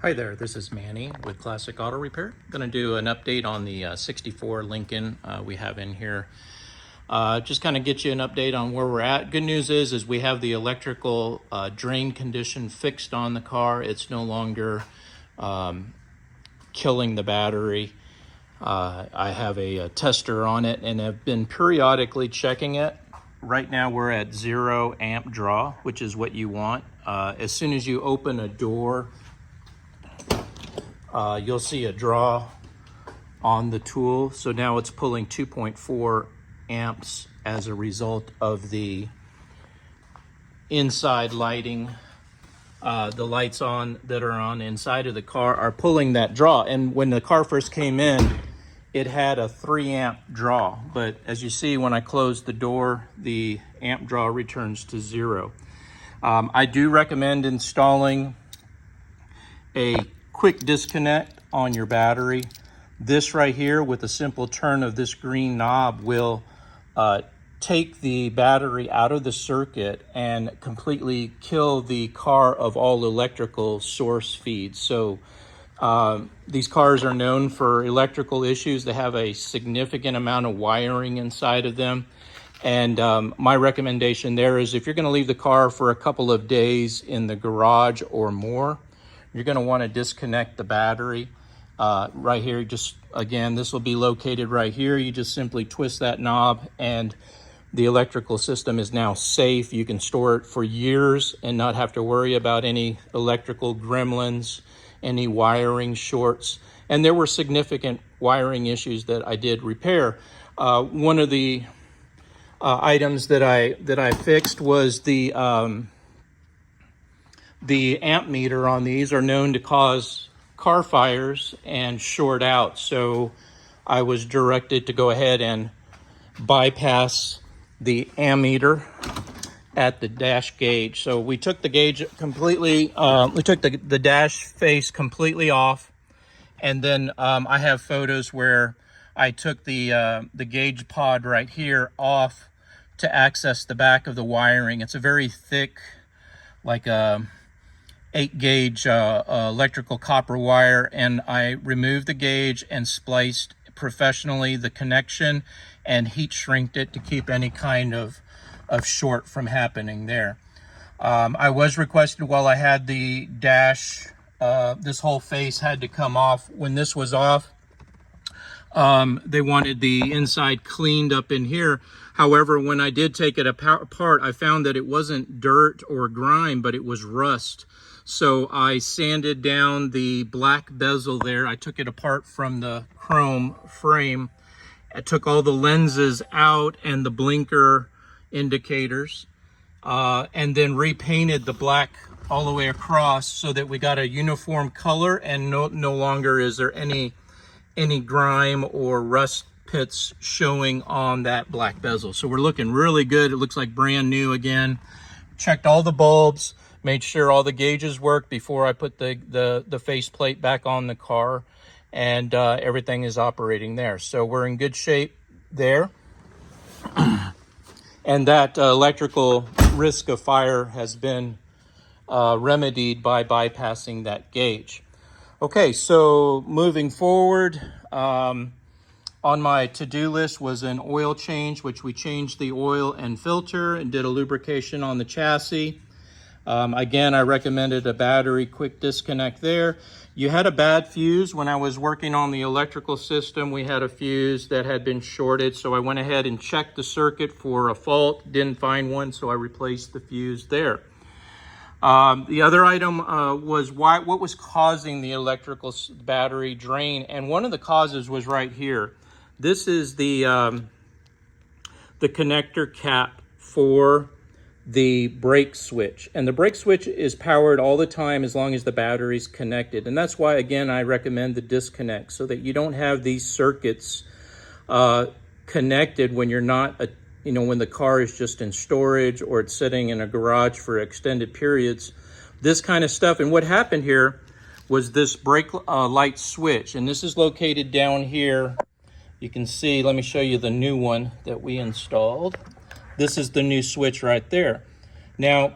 Hi there, this is Manny with Classic Auto Repair. I'm going to do an update on the 64 Lincoln we have in here. Just kind of get you an update on where we're at. Good news is we have the electrical drain condition fixed on the car. It's no longer killing the battery. I have a tester on it and have been periodically checking it. Right now we're at 0 amp draw, which is what you want. As soon as you open a door, you'll see a draw on the tool. So now it's pulling 2.4 amps as a result of the inside lighting. The lights on that are on inside of the car are pulling that draw. And when the car first came in, it had a 3 amp draw. But as you see, when I close the door, the amp draw returns to 0. I do recommend installing a quick disconnect on your battery. This right here, with a simple turn of this green knob, will take the battery out of the circuit and completely kill the car of all electrical source feeds. So these cars are known for electrical issues. They have a significant amount of wiring inside of them. And my recommendation there is, if you're going to leave the car for a couple of days in the garage or more, you're going to want to disconnect the battery right here. Just again, this will be located right here. You just simply twist that knob and the electrical system is now safe. You can store it for years and not have to worry about any electrical gremlins, any wiring shorts. And there were significant wiring issues that I did repair. One of the items that I fixed was the amp meter on these are known to cause car fires and short out. So I was directed to go ahead and bypass the ammeter at the dash gauge. So we took the gauge completely, we took the dash face completely off. And then I have photos where I took the gauge pod right here off to access the back of the wiring. It's a very thick, like a 8 gauge electrical copper wire, and I removed the gauge and spliced professionally the connection and heat shrinked it to keep any kind of short from happening there. I was requested while I had the dash, this whole face had to come off. When this was off, they wanted the inside cleaned up in here. However, when I did take it apart, I found that it wasn't dirt or grime, but it was rust. So I sanded down the black bezel there. I took it apart from the chrome frame. I took all the lenses out and the blinker indicators, and then repainted the black all the way across so that we got a uniform color, and no longer is there any grime or rust pits showing on that black bezel. So we're looking really good. It looks like brand new again. Checked all the bulbs, made sure all the gauges worked before I put the faceplate back on the car, and everything is operating there. So we're in good shape there. And that electrical risk of fire has been remedied by bypassing that gauge. Okay, so moving forward, on my to-do list was an oil change, which we changed the oil and filter and did a lubrication on the chassis. Again, I recommended a battery quick disconnect there. You had a bad fuse. When I was working on the electrical system, we had a fuse that had been shorted. So I went ahead and checked the circuit for a fault, didn't find one, so I replaced the fuse there. The other item was what was causing the electrical battery drain. And one of the causes was right here. This is the connector cap for the brake switch, and the brake switch is powered all the time as long as the battery's connected. And that's why, again, I recommend the disconnect, so that you don't have these circuits connected when you're not, when the car is just in storage or it's sitting in a garage for extended periods. This kind of stuff. And what happened here was this brake light switch, and this is located down here. You can see, let me show you the new one that we installed. This is the new switch right there. Now,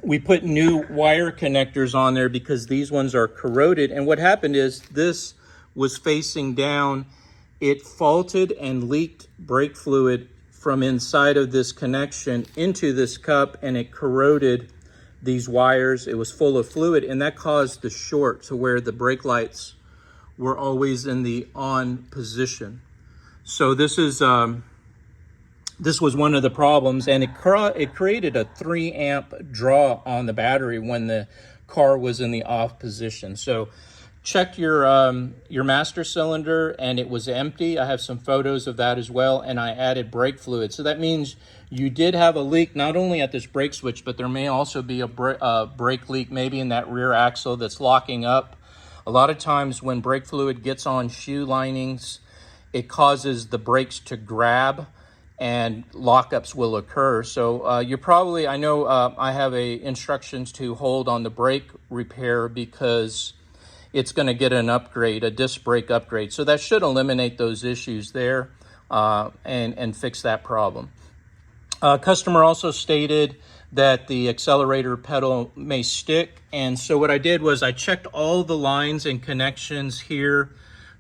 we put new wire connectors on there because these ones are corroded. And what happened is this was facing down. It faulted and leaked brake fluid from inside of this connection into this cup, and it corroded these wires. It was full of fluid, and that caused the short to where the brake lights were always in the on position. So this is this was one of the problems, and it created a 3 amp draw on the battery when the car was in the off position. So check your master cylinder, and it was empty. I have some photos of that as well, and I added brake fluid. So that means you did have a leak not only at this brake switch, but there may also be a brake leak maybe in that rear axle that's locking up. A lot of times when brake fluid gets on shoe linings, it causes the brakes to grab and lockups will occur. So you're probably, I know I have instructions to hold on the brake repair because it's going to get an upgrade, a disc brake upgrade. So that should eliminate those issues there and fix that problem. Customer also stated that the accelerator pedal may stick. And so what I did was I checked all the lines and connections here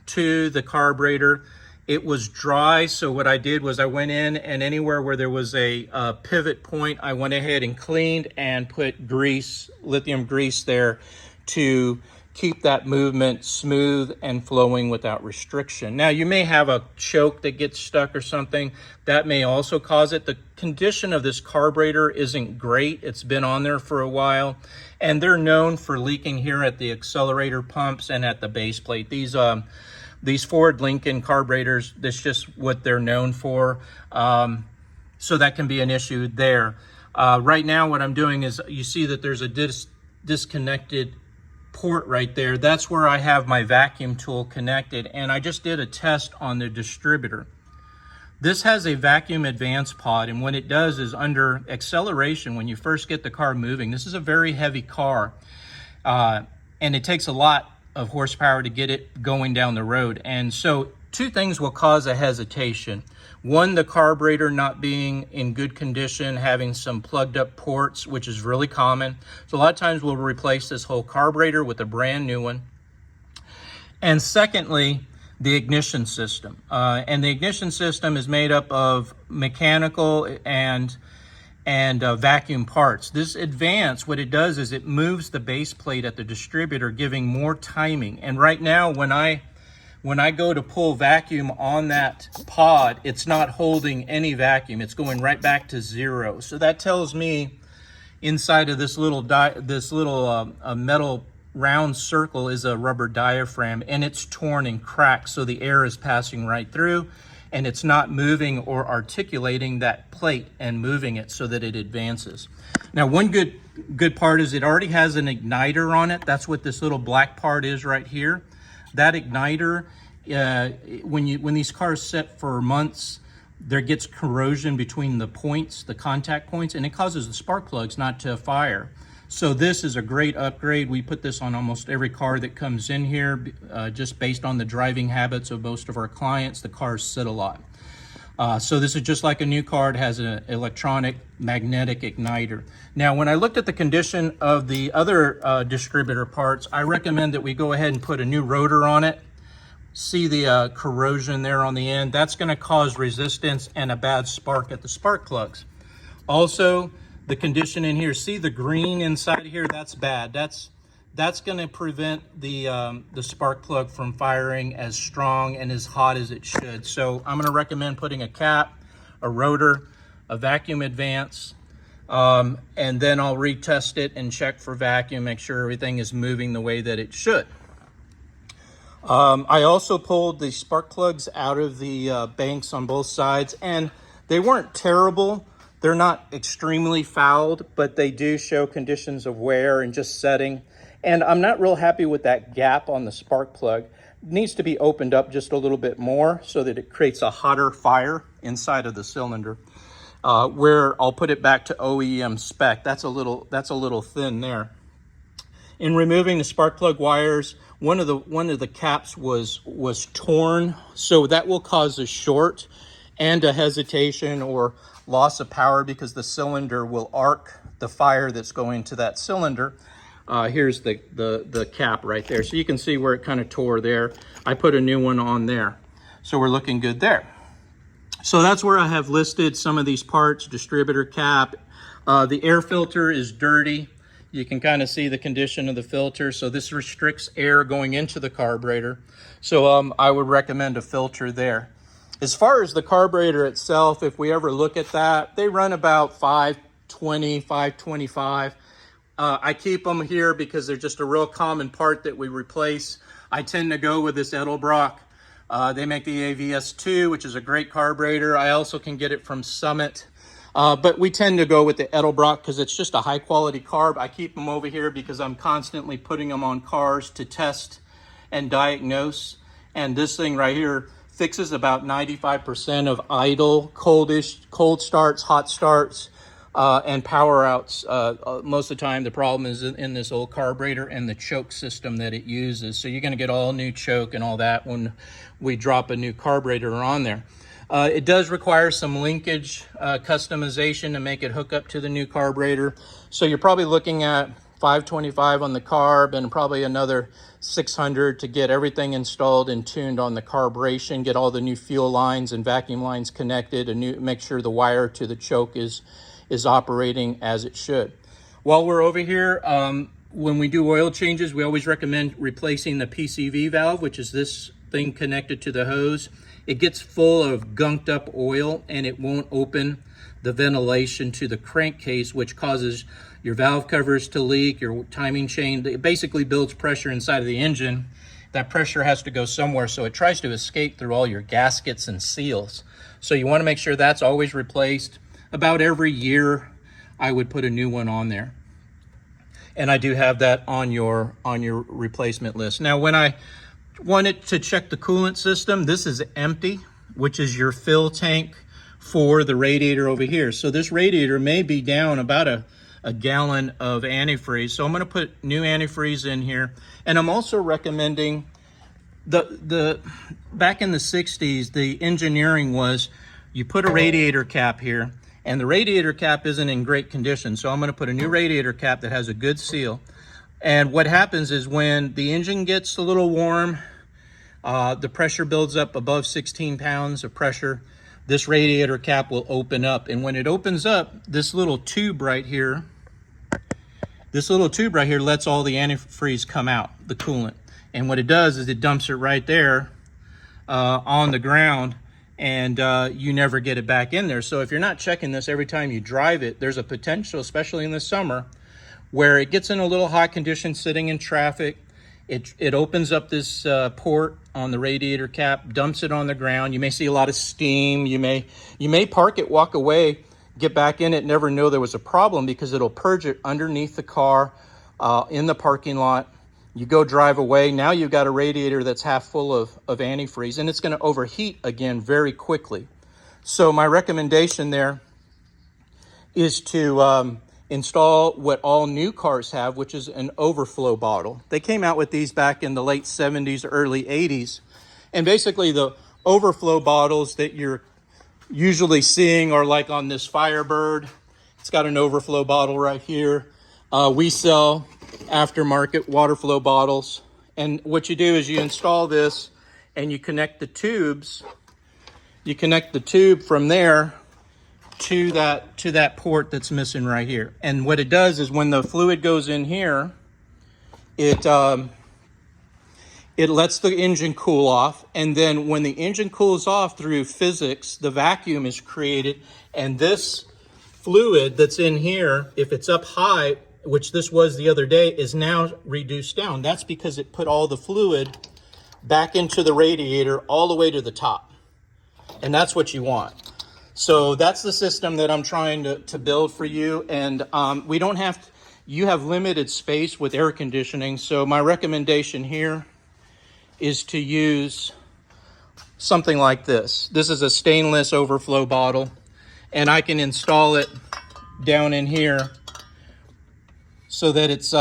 to the carburetor. It was dry, so what I did was I went in, and anywhere where there was a pivot point, I went ahead and cleaned and put grease, lithium grease there to keep that movement smooth and flowing without restriction. Now, you may have a choke that gets stuck or something. That may also cause it. The condition of this carburetor isn't great. It's been on there for a while, and they're known for leaking here at the accelerator pumps and at the base plate. These Ford Lincoln carburetors, that's just what they're known for. So that can be an issue there. Right now, what I'm doing is you see that there's a disconnected port right there. That's where I have my vacuum tool connected, and I just did a test on the distributor. This has a vacuum advance pod, and what it does is under acceleration, when you first get the car moving, this is a very heavy car, and it takes a lot of horsepower to get it going down the road. And so two things will cause a hesitation. One, the carburetor not being in good condition, having some plugged up ports, which is really common. So a lot of times we'll replace this whole carburetor with a brand new one. And secondly, the ignition system. And the ignition system is made up of mechanical and vacuum parts. This advance, what it does is it moves the base plate at the distributor, giving more timing. And right now, when I go to pull vacuum on that pod, it's not holding any vacuum. It's going right back to zero. So that tells me inside of this little metal round circle is a rubber diaphragm, and it's torn and cracked, so the air is passing right through, and it's not moving or articulating that plate and moving it so that it advances. Now, one good part is it already has an igniter on it. That's what this little black part is right here. That igniter, when these cars sit for months, there gets corrosion between the points, the contact points, and it causes the spark plugs not to fire. So this is a great upgrade. We put this on almost every car that comes in here, just based on the driving habits of most of our clients. The cars sit a lot. So this is just like a new car. It has an electronic magnetic igniter. Now, when I looked at the condition of the other distributor parts, I recommend that we go ahead and put a new rotor on it. See the corrosion there on the end. That's going to cause resistance and a bad spark at the spark plugs. Also, the condition in here, see the green inside here, that's bad. That's going to prevent the spark plug from firing as strong and as hot as it should. So I'm going to recommend putting a cap, a rotor, a vacuum advance, and then I'll retest it and check for vacuum, make sure everything is moving the way that it should. I also pulled the spark plugs out of the banks on both sides, and they weren't terrible. They're not extremely fouled, but they do show conditions of wear and just setting. And I'm not real happy with that gap on the spark plug. It needs to be opened up just a little bit more so that it creates a hotter fire inside of the cylinder. Where I'll put it back to OEM spec. That's a little thin there. In removing the spark plug wires, one of the caps was torn, so that will cause a short and a hesitation or loss of power because the cylinder will arc the fire that's going to that cylinder. Here's the cap right there. So you can see where it kind of tore there. I put a new one on there. So we're looking good there. So that's where I have listed some of these parts: distributor cap. The air filter is dirty. You can kind of see the condition of the filter. So this restricts air going into the carburetor. So I would recommend a filter there. As far as the carburetor itself, if we ever look at that, they run about 520, 525. I keep them here because they're just a real common part that we replace. I tend to go with this Edelbrock. They make the AVS2, which is a great carburetor. I also can get it from Summit. But we tend to go with the Edelbrock because it's just a high quality carb. I keep them over here because I'm constantly putting them on cars to test and diagnose. And this thing right here fixes about 95% of idle, cold starts, hot starts, and power outs. Most of the time, the problem is in this old carburetor and the choke system that it uses. So you're going to get all new choke and all that when we drop a new carburetor on there. It does require some linkage customization to make it hook up to the new carburetor. So you're probably looking at 525 on the carb and probably another 600 to get everything installed and tuned on the carburation, get all the new fuel lines and vacuum lines connected, and make sure the wire to the choke is operating as it should. While we're over here, when we do oil changes, we always recommend replacing the PCV valve, which is this thing connected to the hose. It gets full of gunked up oil and it won't open the ventilation to the crankcase, which causes your valve covers to leak, your timing chain. It basically builds pressure inside of the engine. That pressure has to go somewhere, so it tries to escape through all your gaskets and seals. So you want to make sure that's always replaced. About every year, I would put a new one on there. And I do have that on your replacement list. Now, when I wanted to check the coolant system, this is empty, which is your fill tank for the radiator over here. So this radiator may be down about a gallon of antifreeze. So I'm going to put new antifreeze in here. And I'm also recommending back in the 60s, the engineering was you put a radiator cap here, and the radiator cap isn't in great condition. So I'm going to put a new radiator cap that has a good seal. And what happens is when the engine gets a little warm, the pressure builds up above 16 pounds of pressure, this radiator cap will open up. And when it opens up, this little tube right here lets all the antifreeze come out, the coolant. And what it does is it dumps it right there on the ground, and you never get it back in there. So if you're not checking this every time you drive it, there's a potential, especially in the summer, where it gets in a little hot condition sitting in traffic. It opens up this port on the radiator cap, dumps it on the ground. You may see a lot of steam. You may park it, walk away, get back in it, never know there was a problem because it'll purge it underneath the car in the parking lot. You go drive away. Now you've got a radiator that's half full of antifreeze, and it's going to overheat again very quickly. So my recommendation there is to install what all new cars have, which is an overflow bottle. They came out with these back in the late 70s, early 80s. And basically the overflow bottles that you're usually seeing are like on this Firebird. It's got an overflow bottle right here. We sell aftermarket water flow bottles. And what you do is you install this and you connect the tubes. You connect the tube from there to that port that's missing right here. And what it does is when the fluid goes in here, it lets the engine cool off. And then when the engine cools off through physics, the vacuum is created. And this fluid that's in here, if it's up high, which this was the other day, is now reduced down. That's because it put all the fluid back into the radiator all the way to the top. And that's what you want. So that's the system that I'm trying to build for you. And you have limited space with air conditioning. So my recommendation here is to use something like this. This is a stainless overflow bottle, and I can install it down in here so that it's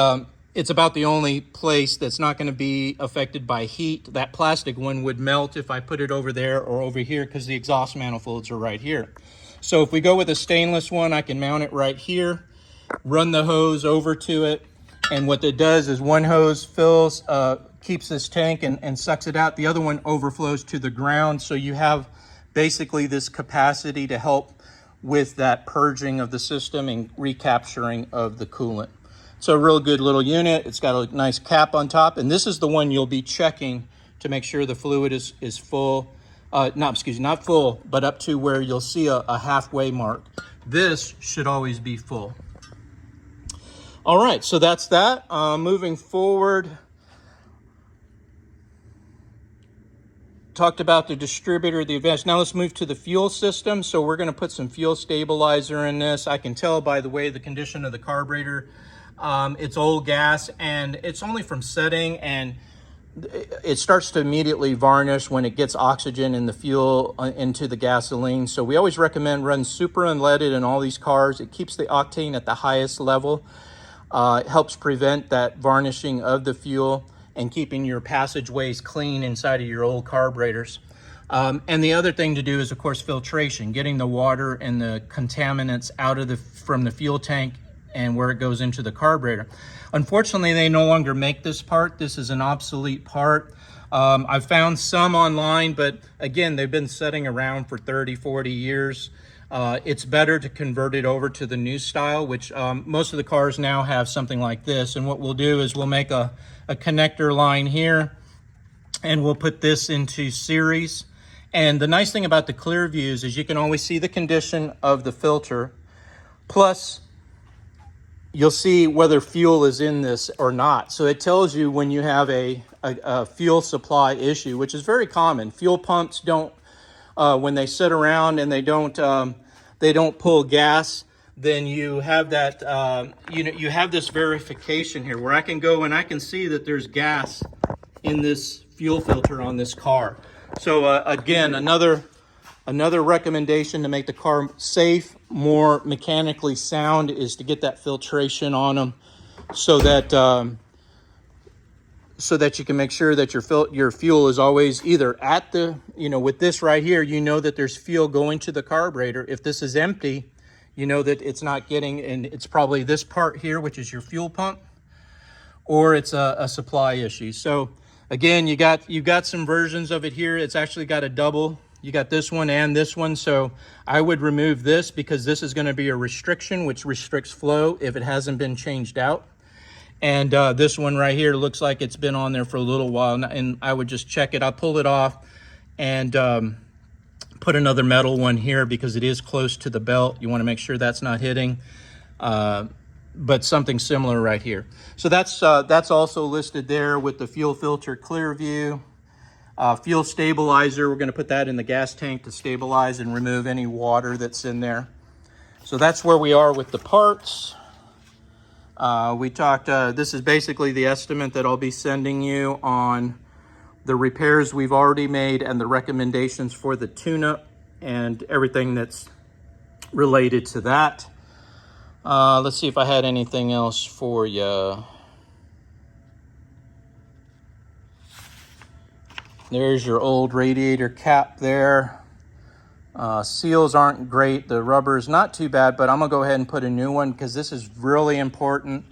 about the only place that's not going to be affected by heat. That plastic one would melt if I put it over there or over here because the exhaust manifolds are right here. So if we go with a stainless one, I can mount it right here. run the hose over to it. And what it does is one hose fills, keeps this tank and sucks it out. The other one overflows to the ground. So you have basically this capacity to help with that purging of the system and recapturing of the coolant. It's a real good little unit. It's got a nice cap on top. And this is the one you'll be checking to make sure the fluid is full. Not full, but up to where you'll see a halfway mark. This should always be full. All right, so that's that. Moving forward, talked about the distributor, the advantage. Now let's move to the fuel system. So we're going to put some fuel stabilizer in this. I can tell by the way the condition of the carburetor. It's old gas, and it's only from setting, and it starts to immediately varnish when it gets oxygen in the fuel into the gasoline. So we always recommend run super unleaded in all these cars. It keeps the octane at the highest level. It helps prevent that varnishing of the fuel and keeping your passageways clean inside of your old carburetors. And the other thing to do is, of course, filtration, getting the water and the contaminants out of from the fuel tank and where it goes into the carburetor. Unfortunately, they no longer make this part. This is an obsolete part. I've found some online, but again, they've been sitting around for 30, 40 years. It's better to convert it over to the new style, which most of the cars now have something like this. And what we'll do is we'll make a connector line here, and we'll put this into series. And the nice thing about the clear views is you can always see the condition of the filter, plus you'll see whether fuel is in this or not. So it tells you when you have a fuel supply issue, which is very common. Fuel pumps don't, when they sit around and they don't pull gas, then you have that, you have this verification here where I can go and I can see that there's gas in this fuel filter on this car. So again, another recommendation to make the car safe, more mechanically sound, is to get that filtration on them so that you can make sure that your fuel is always either at the, with this right here, that there's fuel going to the carburetor. If this is empty, that it's not getting, and it's probably this part here, which is your fuel pump, or it's a supply issue. So again, you've got some versions of it here. It's actually got a double. You got this one and this one. So I would remove this because this is going to be a restriction, which restricts flow if it hasn't been changed out. And this one right here looks like it's been on there for a little while, and I would just check it. I'll pull it off and put another metal one here because it is close to the belt. You want to make sure that's not hitting, but something similar right here. So that's also listed there with the fuel filter clear view. Fuel stabilizer, we're going to put that in the gas tank to stabilize and remove any water that's in there. So that's where we are with the parts. We talked, this is basically the estimate that I'll be sending you on the repairs we've already made and the recommendations for the tune-up and everything that's related to that. Let's see if I had anything else for you. There's your old radiator cap there. Seals aren't great. The rubber is not too bad, but I'm gonna go ahead and put a new one because this is really important.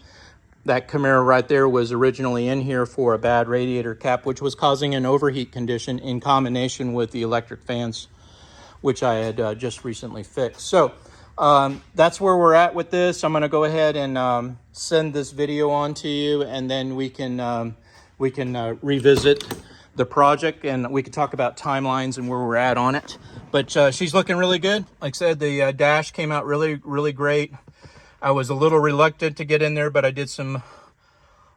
That Camaro right there was originally in here for a bad radiator cap, which was causing an overheat condition in combination with the electric fans, which I had just recently fixed. So that's where we're at with this. I'm gonna go ahead and send this video on to you, and then we can revisit the project, and we could talk about timelines and where we're at on it. But she's looking really good. Like I said, the dash came out really, really great. I was a little reluctant to get in there, but I did some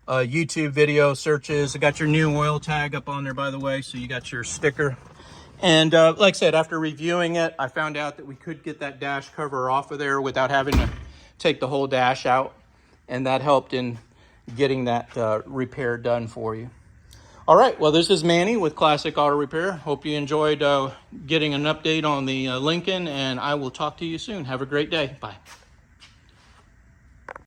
YouTube video searches. I got your new oil tag up on there, by the way, so you got your sticker. And like I said, after reviewing it, I found out that we could get that dash cover off of there without having to take the whole dash out, and that helped in getting that repair done for you. All right, well, this is Manny with Classic Auto Repair. Hope you enjoyed getting an update on the Lincoln, and I will talk to you soon. Have a great day. Bye.